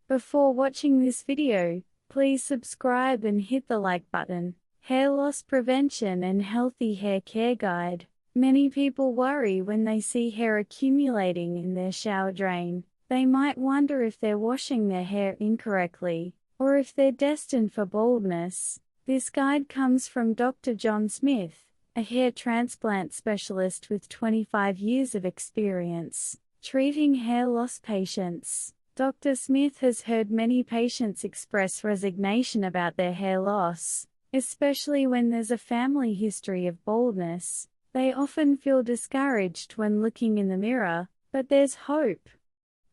Before watching this video, please subscribe and hit the like button. Hair loss prevention and healthy hair care guide. Many people worry when they see hair accumulating in their shower drain. They might wonder if they're washing their hair incorrectly, or if they're destined for baldness. This guide comes from Dr. John Smith, a hair transplant specialist with 25 years of experience treating hair loss patients. Dr. Smith has heard many patients express resignation about their hair loss, especially when there's a family history of baldness. They often feel discouraged when looking in the mirror, but there's hope.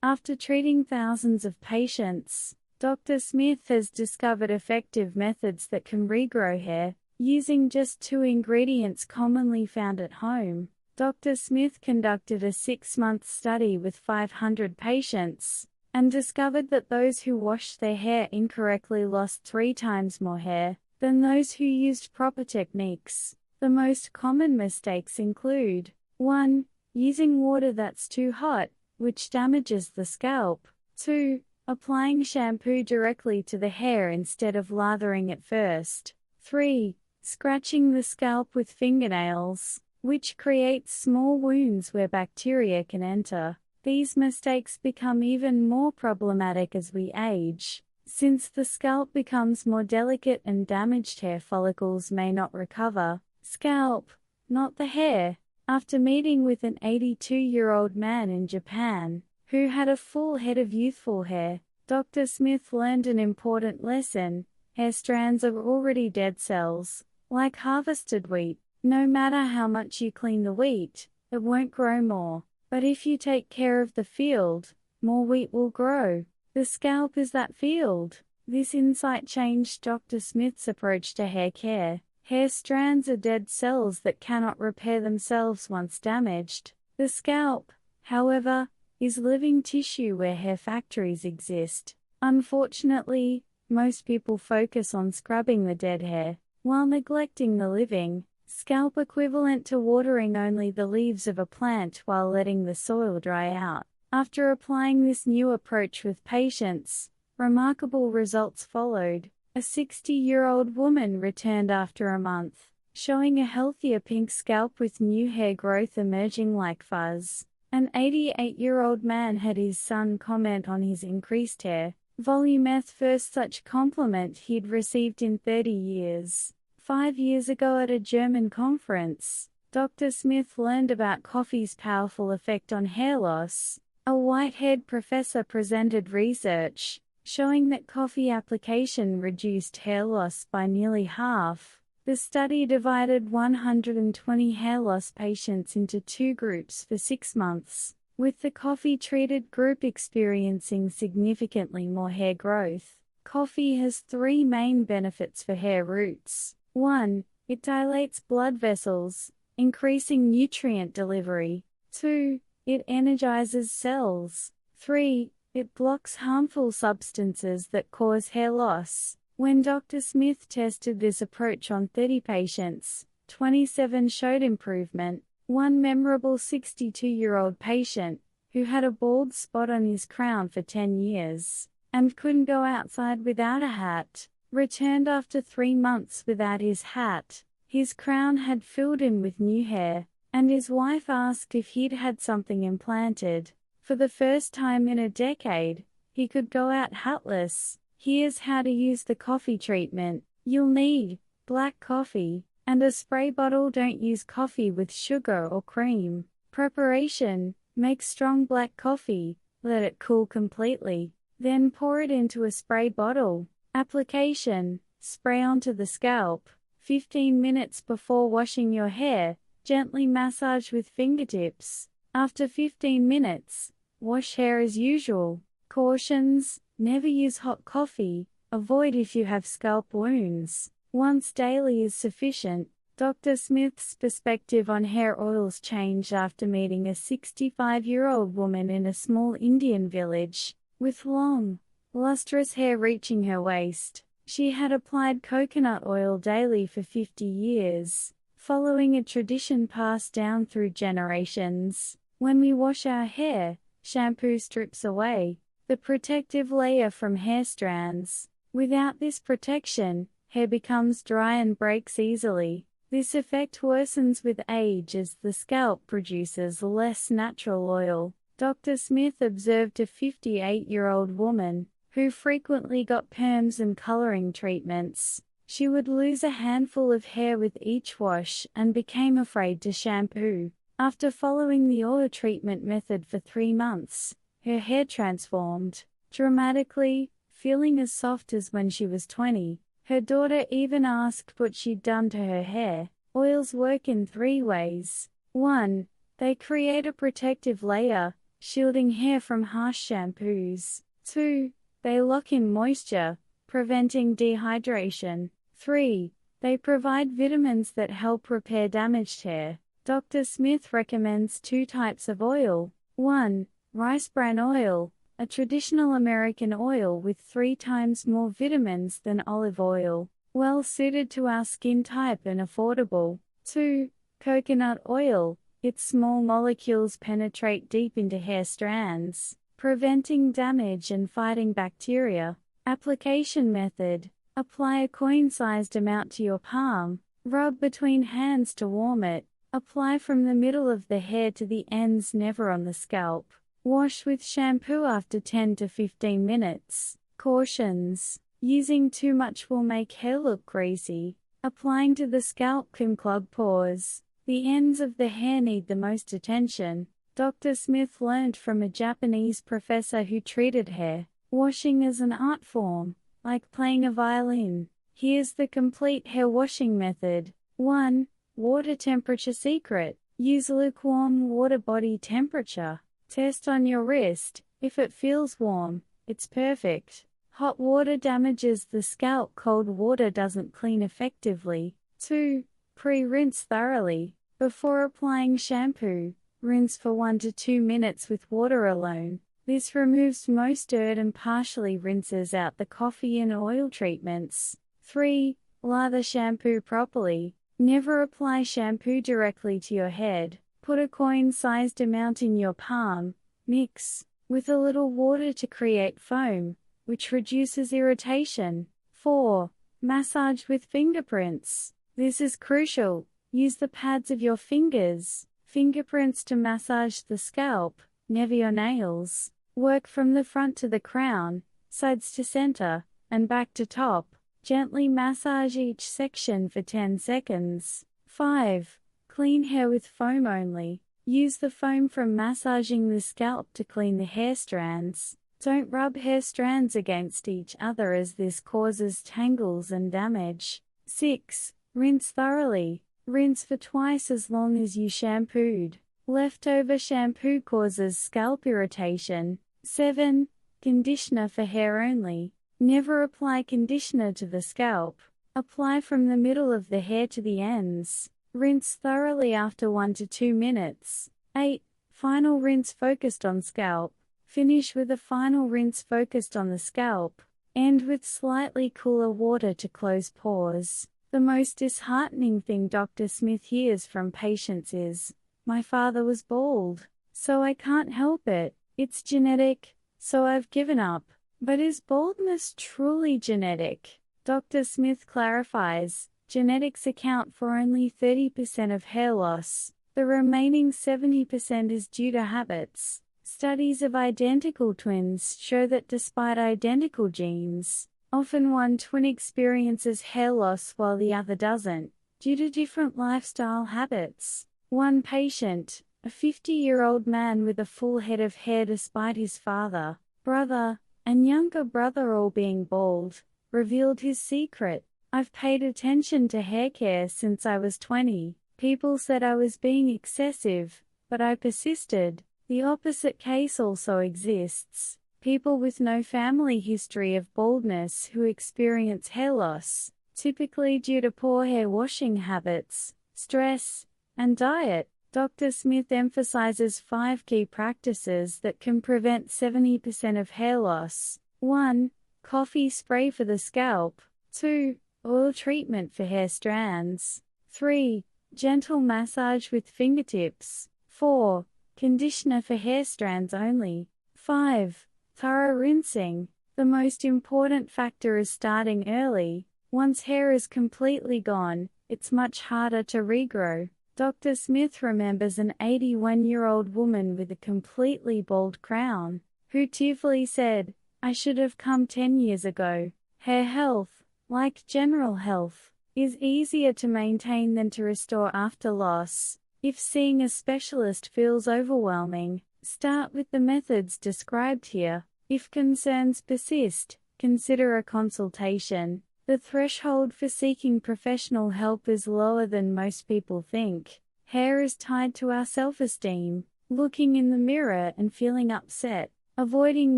After treating thousands of patients, Dr. Smith has discovered effective methods that can regrow hair, using just 2 ingredients commonly found at home. Dr. Smith conducted a 6-month study with 500 patients, and discovered that those who washed their hair incorrectly lost 3 times more hair than those who used proper techniques. The most common mistakes include 1. Using water that's too hot, which damages the scalp. 2. Applying shampoo directly to the hair instead of lathering it first. 3. Scratching the scalp with fingernails, which creates small wounds where bacteria can enter. These mistakes become even more problematic as we age, since the scalp becomes more delicate and damaged hair follicles may not recover. Scalp, not the hair. After meeting with an 82-year-old man in Japan, who had a full head of youthful hair, Dr. Smith learned an important lesson. Hair strands are already dead cells, like harvested wheat. No matter how much you clean the wheat, it won't grow more. But if you take care of the field, more wheat will grow. The scalp is that field. This insight changed Dr. Smith's approach to hair care. Hair strands are dead cells that cannot repair themselves once damaged. The scalp, however, is living tissue where hair factories exist. Unfortunately, most people focus on scrubbing the dead hair, while neglecting the living. Scalp equivalent to watering only the leaves of a plant while letting the soil dry out. After applying this new approach with patients, remarkable results followed. A 60-year-old woman returned after a month, showing a healthier pink scalp with new hair growth emerging like fuzz. An 88-year-old man had his son comment on his increased hair volume, first such compliment he'd received in 30 years. 5 years ago at a German conference, Dr. Smith learned about coffee's powerful effect on hair loss. A white-haired professor presented research showing that coffee application reduced hair loss by nearly half. The study divided 120 hair loss patients into 2 groups for 6 months, with the coffee-treated group experiencing significantly more hair growth. Coffee has 3 main benefits for hair roots. 1. It dilates blood vessels, increasing nutrient delivery. 2. It energizes cells. 3. It blocks harmful substances that cause hair loss. When Dr. Smith tested this approach on 30 patients, 27 showed improvement. One memorable 62-year-old patient, who had a bald spot on his crown for 10 years, and couldn't go outside without a hat, returned after 3 months without his hat. His crown had filled in with new hair, and his wife asked if he'd had something implanted. For the first time in a decade, he could go out hatless. Here's how to use the coffee treatment. You'll need black coffee and a spray bottle. Don't use coffee with sugar or cream. Preparation: make strong black coffee, let it cool completely, then pour it into a spray bottle. Application: spray onto the scalp. 15 minutes before washing your hair, gently massage with fingertips. After 15 minutes, wash hair as usual. Cautions: never use hot coffee. Avoid if you have scalp wounds. Once daily is sufficient. Dr. Smith's perspective on hair oils changed after meeting a 65-year-old woman in a small Indian village, with long, lustrous hair reaching her waist. She had applied coconut oil daily for 50 years, following a tradition passed down through generations. When we wash our hair, shampoo strips away the protective layer from hair strands. Without this protection, hair becomes dry and breaks easily. This effect worsens with age as the scalp produces less natural oil. Dr. Smith observed a 58-year-old woman who frequently got perms and coloring treatments. She would lose a handful of hair with each wash and became afraid to shampoo. After following the oil treatment method for 3 months, her hair transformed dramatically, feeling as soft as when she was 20. Her daughter even asked what she'd done to her hair. Oils work in 3 ways. 1. They create a protective layer, shielding hair from harsh shampoos. 2. They lock in moisture, preventing dehydration. 3. They provide vitamins that help repair damaged hair. Dr. Smith recommends 2 types of oil. 1. Rice bran oil, a traditional American oil with 3 times more vitamins than olive oil, well suited to our skin type and affordable. 2. Coconut oil. Its small molecules penetrate deep into hair strands, preventing damage and fighting bacteria. Application method. Apply a coin-sized amount to your palm. Rub between hands to warm it. Apply from the middle of the hair to the ends, never on the scalp. Wash with shampoo after 10 to 15 minutes. Cautions. Using too much will make hair look greasy. Applying to the scalp can clog pores. The ends of the hair need the most attention. Dr. Smith learned from a Japanese professor who treated hair washing as an art form, like playing a violin. Here's the complete hair washing method. 1. Water temperature secret. Use lukewarm water body temperature. Test on your wrist. If it feels warm, it's perfect. Hot water damages the scalp. Cold water doesn't clean effectively. 2. Pre-rinse thoroughly. Before applying shampoo, rinse for 1 to 2 minutes with water alone. This removes most dirt and partially rinses out the coffee and oil treatments. 3. Lather shampoo properly. Never apply shampoo directly to your head. Put a coin-sized amount in your palm. Mix with a little water to create foam, which reduces irritation. 4. Massage with fingerprints. This is crucial. Use the pads of your fingerprints to massage the scalp, never your nails. Work from the front to the crown, sides to center, and back to top. Gently massage each section for 10 seconds. 5. Clean hair with foam only. Use the foam from massaging the scalp to clean the hair strands. Don't rub hair strands against each other as this causes tangles and damage. 6. Rinse thoroughly. Rinse for twice as long as you shampooed. Leftover shampoo causes scalp irritation. 7. Conditioner for hair only. Never apply conditioner to the scalp. Apply from the middle of the hair to the ends. Rinse thoroughly after 1 to 2 minutes. 8. Final rinse focused on scalp. Finish with a final rinse focused on the scalp. End with slightly cooler water to close pores. The most disheartening thing Dr. Smith hears from patients is, "My father was bald, so I can't help it. It's genetic, so I've given up." But is baldness truly genetic? Dr. Smith clarifies, genetics account for only 30% of hair loss. The remaining 70% is due to habits. Studies of identical twins show that despite identical genes, often one twin experiences hair loss while the other doesn't, due to different lifestyle habits. One patient, a 50-year-old man with a full head of hair despite his father, brother, and younger brother all being bald, revealed his secret. "I've paid attention to hair care since I was 20. People said I was being excessive, but I persisted." The opposite case also exists. People with no family history of baldness who experience hair loss, typically due to poor hair washing habits, stress, and diet. Dr. Smith emphasizes 5 key practices that can prevent 70% of hair loss. 1. Coffee spray for the scalp. 2. Oil treatment for hair strands. 3. Gentle massage with fingertips. 4. Conditioner for hair strands only. 5. Thorough rinsing. The most important factor is starting early. Once hair is completely gone, it's much harder to regrow. Dr. Smith remembers an 81-year-old woman with a completely bald crown, who tearfully said, "I should have come 10 years ago." Hair health, like general health, is easier to maintain than to restore after loss. If seeing a specialist feels overwhelming, start with the methods described here. If concerns persist, consider a consultation. The threshold for seeking professional help is lower than most people think. Hair is tied to our self-esteem. Looking in the mirror and feeling upset, avoiding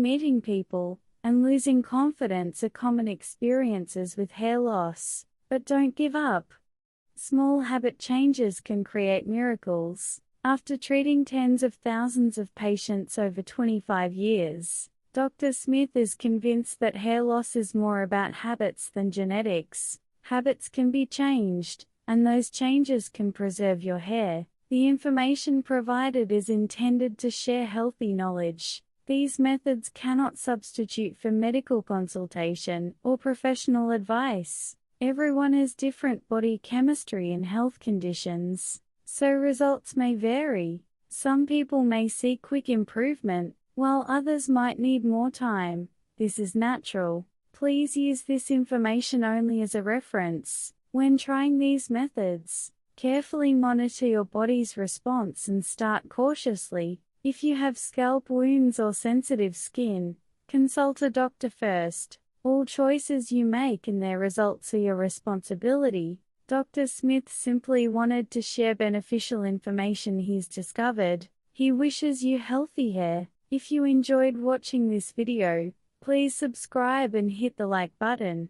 meeting people, and losing confidence are common experiences with hair loss. But don't give up. Small habit changes can create miracles. After treating tens of thousands of patients over 25 years, Dr. Smith is convinced that hair loss is more about habits than genetics. Habits can be changed, and those changes can preserve your hair. The information provided is intended to share healthy knowledge. These methods cannot substitute for medical consultation or professional advice. Everyone has different body chemistry and health conditions, so results may vary. Some people may see quick improvement, while others might need more time. This is natural. Please use this information only as a reference. When trying these methods, carefully monitor your body's response and start cautiously. If you have scalp wounds or sensitive skin, consult a doctor first. All choices you make and their results are your responsibility. Dr. Smith simply wanted to share beneficial information he's discovered. He wishes you healthy hair. If you enjoyed watching this video, please subscribe and hit the like button.